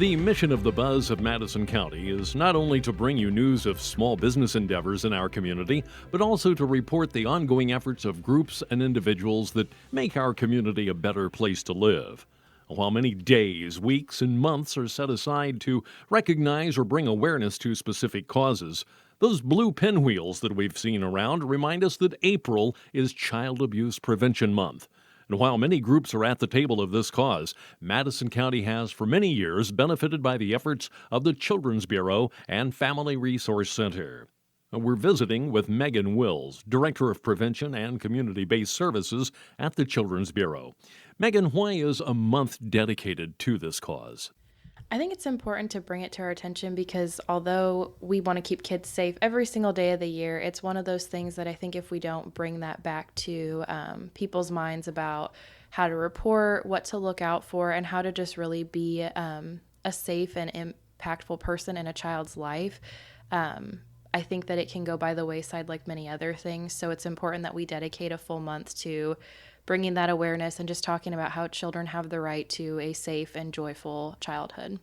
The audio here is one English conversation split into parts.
The mission of the Buzz of Madison County is not only to bring you news of small business endeavors in our community, but also to report the ongoing efforts of groups and individuals that make our community a better place to live. While many days, weeks, and months are set aside to recognize or bring awareness to specific causes, those blue pinwheels that we've seen around remind us that April is Child Abuse Prevention Month. And while many groups are at the table of this cause, Madison County has for many years benefited by the efforts of the Children's Bureau and Family Resource Center. We're visiting with Megan Wills, Director of Prevention and Community-Based Services at the Children's Bureau. Megan, why is a month dedicated to this cause? I think it's important to bring it to our attention because although we want to keep kids safe every single day of the year, it's one of those things that I think if we don't bring that back to people's minds about how to report, what to look out for, and how to just really be a safe and impactful person in a child's life, I think that it can go by the wayside like many other things. So it's important that we dedicate a full month to bringing that awareness and just talking about how children have the right to a safe and joyful childhood.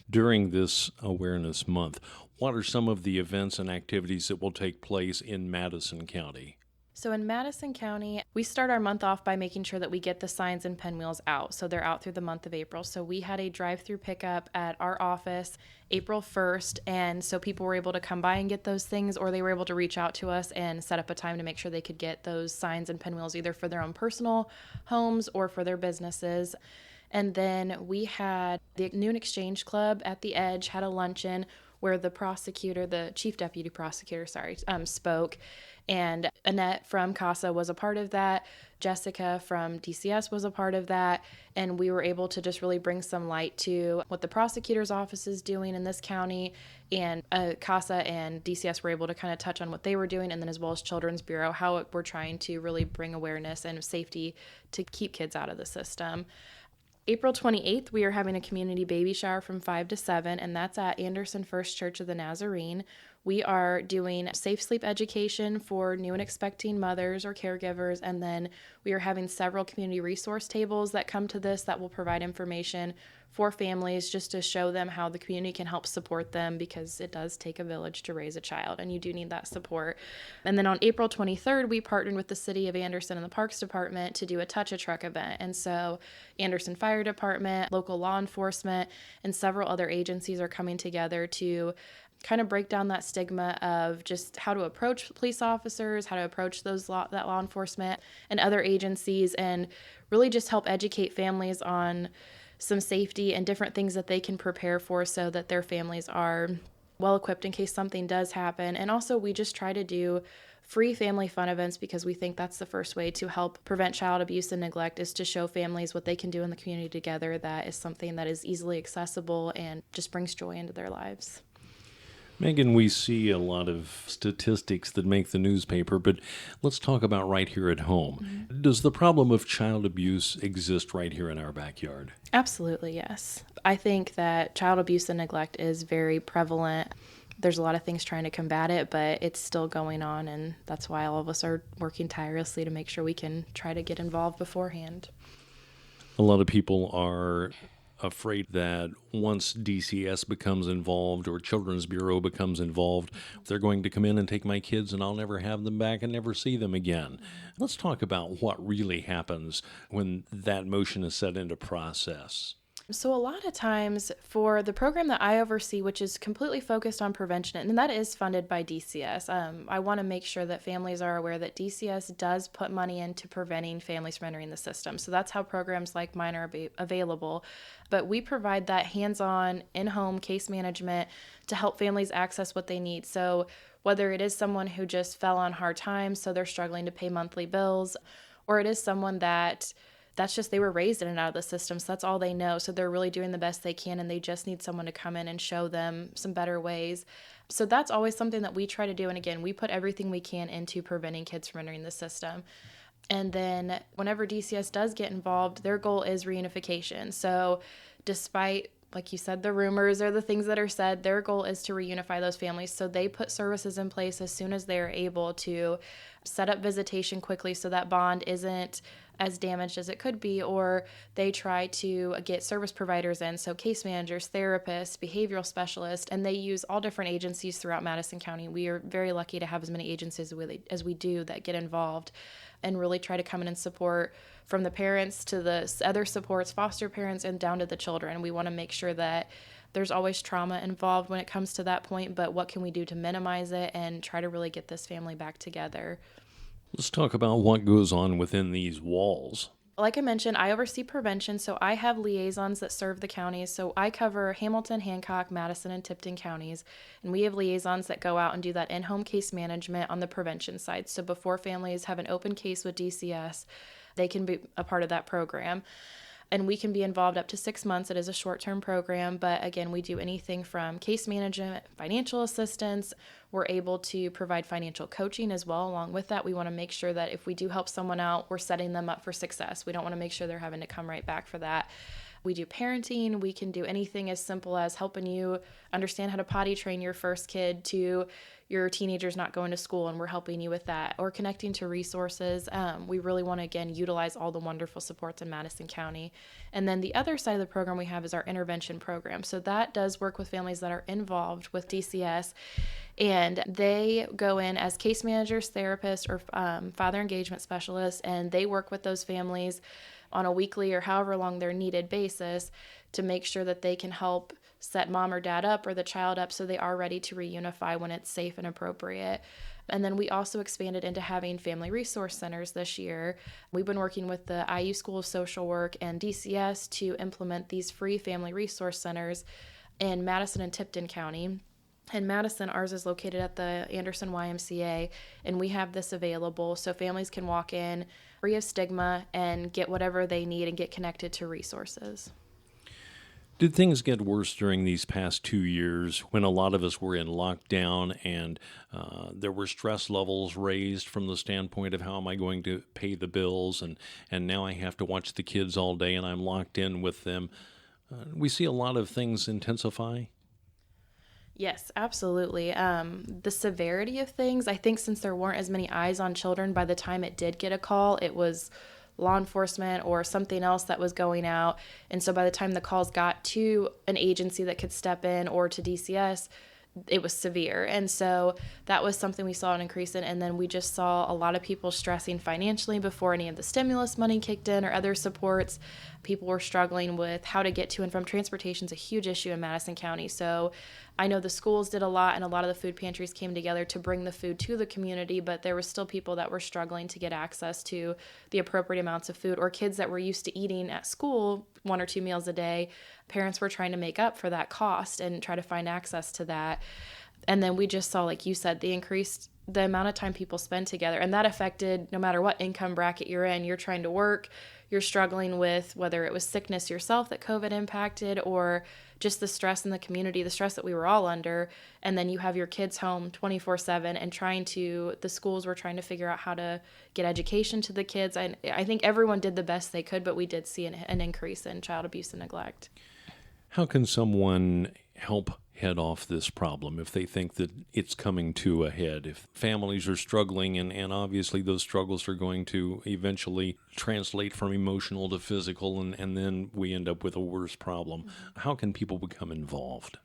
During this Awareness Month, what are some of the events and activities that will take place in Madison County? So in Madison County, we start our month off by making sure that we get the signs and pinwheels out. So they're out through the month of April. So we had a drive-through pickup at our office April 1st. And so people were able to come by and get those things, or they were able to reach out to us and set up a time to make sure they could get those signs and pinwheels either for their own personal homes or for their businesses. And then we had the Noon Exchange Club at the Edge had a luncheon where the chief deputy prosecutor, spoke. And Annette from CASA was a part of that. Jessica from DCS was a part of that. And we were able to just really bring some light to what the prosecutor's office is doing in this county. And CASA and DCS were able to kind of touch on what they were doing. And then as well as Children's Bureau, how we're trying to really bring awareness and safety to keep kids out of the system. April 28th, we are having a community baby shower from 5 to 7, and that's at Anderson First Church of the Nazarene. We are doing safe sleep education for new and expecting mothers or caregivers, and then we are having several community resource tables that come to this that will provide information for families just to show them how the community can help support them, because it does take a village to raise a child and you do need that support. And then on April 23rd, we partnered with the City of Anderson and the Parks Department to do a Touch a Truck event. And so Anderson Fire Department, local law enforcement, and several other agencies are coming together to kind of break down that stigma of just how to approach police officers, how to approach that law enforcement and other agencies, and really just help educate families on some safety and different things that they can prepare for so that their families are well equipped in case something does happen. And also we just try to do free family fun events because we think that's the first way to help prevent child abuse and neglect, is to show families what they can do in the community together that is something that is easily accessible and just brings joy into their lives. Megan, we see a lot of statistics that make the newspaper, but let's talk about right here at home. Mm-hmm. Does the problem of child abuse exist right here in our backyard? Absolutely, yes. I think that child abuse and neglect is very prevalent. There's a lot of things trying to combat it, but it's still going on, and that's why all of us are working tirelessly to make sure we can try to get involved beforehand. A lot of people are afraid that once DCS becomes involved or Children's Bureau becomes involved, they're going to come in and take my kids and I'll never have them back and never see them again. Let's talk about what really happens when that motion is set into process. So a lot of times for the program that I oversee, which is completely focused on prevention, and that is funded by DCS, I want to make sure that families are aware that DCS does put money into preventing families from entering the system. So that's how programs like mine are available. But we provide that hands-on, in-home case management to help families access what they need. So whether it is someone who just fell on hard times, so they're struggling to pay monthly bills, or it is someone that's just they were raised in and out of the system, so that's all they know. So they're really doing the best they can, and they just need someone to come in and show them some better ways. So that's always something that we try to do. And again, we put everything we can into preventing kids from entering the system. And then whenever DCS does get involved, their goal is reunification. So despite, like you said, the rumors or the things that are said, their goal is to reunify those families. So they put services in place as soon as they are able to set up visitation quickly so that bond isn't as damaged as it could be, or they try to get service providers in, so case managers, therapists, behavioral specialists, and they use all different agencies throughout Madison County. We are very lucky to have as many agencies as we do that get involved and really try to come in and support, from the parents to the other supports, foster parents, and down to the children. We want to make sure that there's always trauma involved when it comes to that point, but what can we do to minimize it and try to really get this family back together? Let's talk about what goes on within these walls. Like I mentioned, I oversee prevention, so I have liaisons that serve the counties. So I cover Hamilton, Hancock, Madison, and Tipton counties, and we have liaisons that go out and do that in-home case management on the prevention side. So before families have an open case with DCS, they can be a part of that program. And we can be involved up to 6 months. It is a short-term program, but again, we do anything from case management, financial assistance. We're able to provide financial coaching as well. Along with that, we want to make sure that if we do help someone out, we're setting them up for success. We don't want to make sure they're having to come right back for that. We do parenting. We can do anything as simple as helping you understand how to potty train your first kid to your teenager's not going to school, and we're helping you with that, or connecting to resources. We really want to, again, utilize all the wonderful supports in Madison County. And then the other side of the program we have is our intervention program. So that does work with families that are involved with DCS, and they go in as case managers, therapists, or father engagement specialists, and they work with those families on a weekly or however long they're needed basis to make sure that they can help set mom or dad up or the child up so they are ready to reunify when it's safe and appropriate. And then we also expanded into having family resource centers this year. We've been working with the IU School of Social Work and DCS to implement these free family resource centers in Madison and Tipton County. In Madison, ours is located at the Anderson YMCA, and we have this available so families can walk in free of stigma and get whatever they need and get connected to resources. Did things get worse during these past 2 years when a lot of us were in lockdown and there were stress levels raised from the standpoint of how am I going to pay the bills, and now I have to watch the kids all day and I'm locked in with them? We see a lot of things intensify. Yes, absolutely. The severity of things, I think since there weren't as many eyes on children, by the time it did get a call, it was law enforcement or something else that was going out. And so by the time the calls got to an agency that could step in or to DCS, it was severe. And so that was something we saw an increase in. And then we just saw a lot of people stressing financially before any of the stimulus money kicked in or other supports. People were struggling with how to get to and from transportation is a huge issue in Madison County. So I know the schools did a lot, and a lot of the food pantries came together to bring the food to the community, but there were still people that were struggling to get access to the appropriate amounts of food, or kids that were used to eating at school 1 or 2 meals a day. Parents were trying to make up for that cost and try to find access to that. And then we just saw, like you said, the amount of time people spend together, and that affected no matter what income bracket you're in. You're trying to work, you're struggling with whether it was sickness yourself that COVID impacted or just the stress in the community, the stress that we were all under. And then you have your kids home 24/7 and the schools were trying to figure out how to get education to the kids. I think everyone did the best they could, but we did see an increase in child abuse and neglect. How can someone help head off this problem if they think that it's coming to a head? If families are struggling, and obviously those struggles are going to eventually translate from emotional to physical, and then we end up with a worse problem. How can people become involved?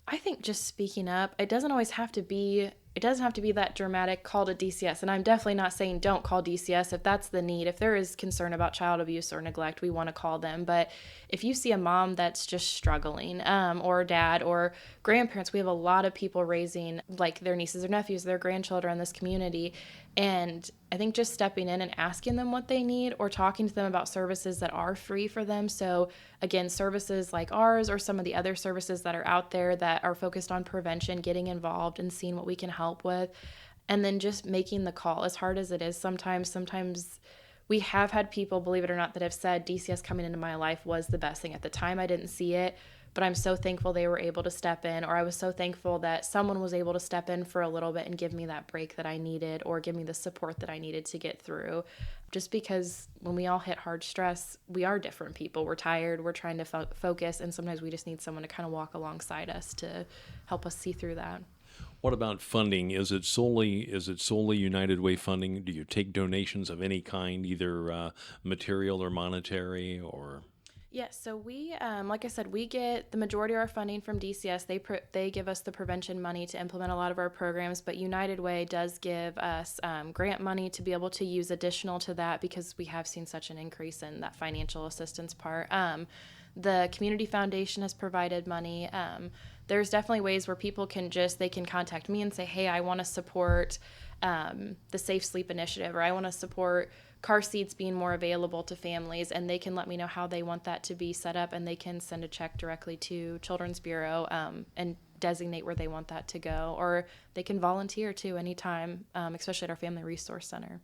I think just speaking up, it doesn't have to be that dramatic call to DCS. And I'm definitely not saying don't call DCS if that's the need. If there is concern about child abuse or neglect, we want to call them. But if you see a mom that's just struggling, or a dad or grandparents, we have a lot of people raising like their nieces or nephews, their grandchildren in this community. And I think just stepping in and asking them what they need or talking to them about services that are free for them. So again, services like ours or some of the other services that are out there that are focused on prevention, getting involved and seeing what we can help with. And then just making the call, as hard as it is sometimes we have had people, believe it or not, that have said DCS coming into my life was the best thing. At the time, I didn't see it, but I'm so thankful they were able to step in, or I was so thankful that someone was able to step in for a little bit and give me that break that I needed or give me the support that I needed to get through. Just because when we all hit hard stress, we are different people. We're tired, we're trying to focus, and sometimes we just need someone to kind of walk alongside us to help us see through that. What about funding? Is it solely United Way funding? Do you take donations of any kind, either material or monetary, or? Yes, so we, like I said, we get the majority of our funding from DCS. They give us the prevention money to implement a lot of our programs, but United Way does give us grant money to be able to use additional to that because we have seen such an increase in that financial assistance part. The Community Foundation has provided money. There's definitely ways where people they can contact me and say, hey, I want to support the Safe Sleep Initiative, or I want to support car seats being more available to families, and they can let me know how they want that to be set up, and they can send a check directly to Children's Bureau and designate where they want that to go, or they can volunteer too anytime, especially at our Family Resource Center.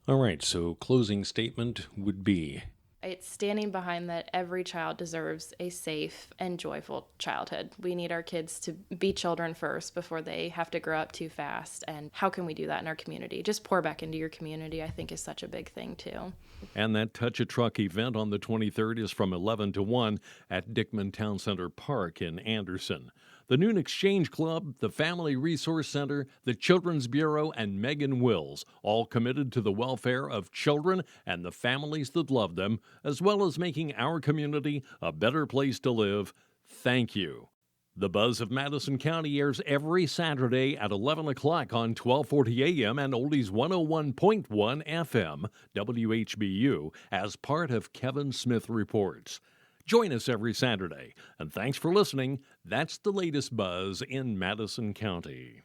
All right, so closing statement would be. It's standing behind that every child deserves a safe and joyful childhood. We need our kids to be children first before they have to grow up too fast. And how can we do that in our community? Just pour back into your community, I think, is such a big thing, too. And that Touch a Truck event on the 23rd is from 11 to 1 at Dickman Town Center Park in Anderson. The Noon Exchange Club, the Family Resource Center, the Children's Bureau, and Megan Wills, all committed to the welfare of children and the families that love them, as well as making our community a better place to live. Thank you. The Buzz of Madison County airs every Saturday at 11 o'clock on 1240 AM and Oldies 101.1 FM, WHBU, as part of Kevin Smith Reports. Join us every Saturday, and thanks for listening. That's the latest buzz in Madison County.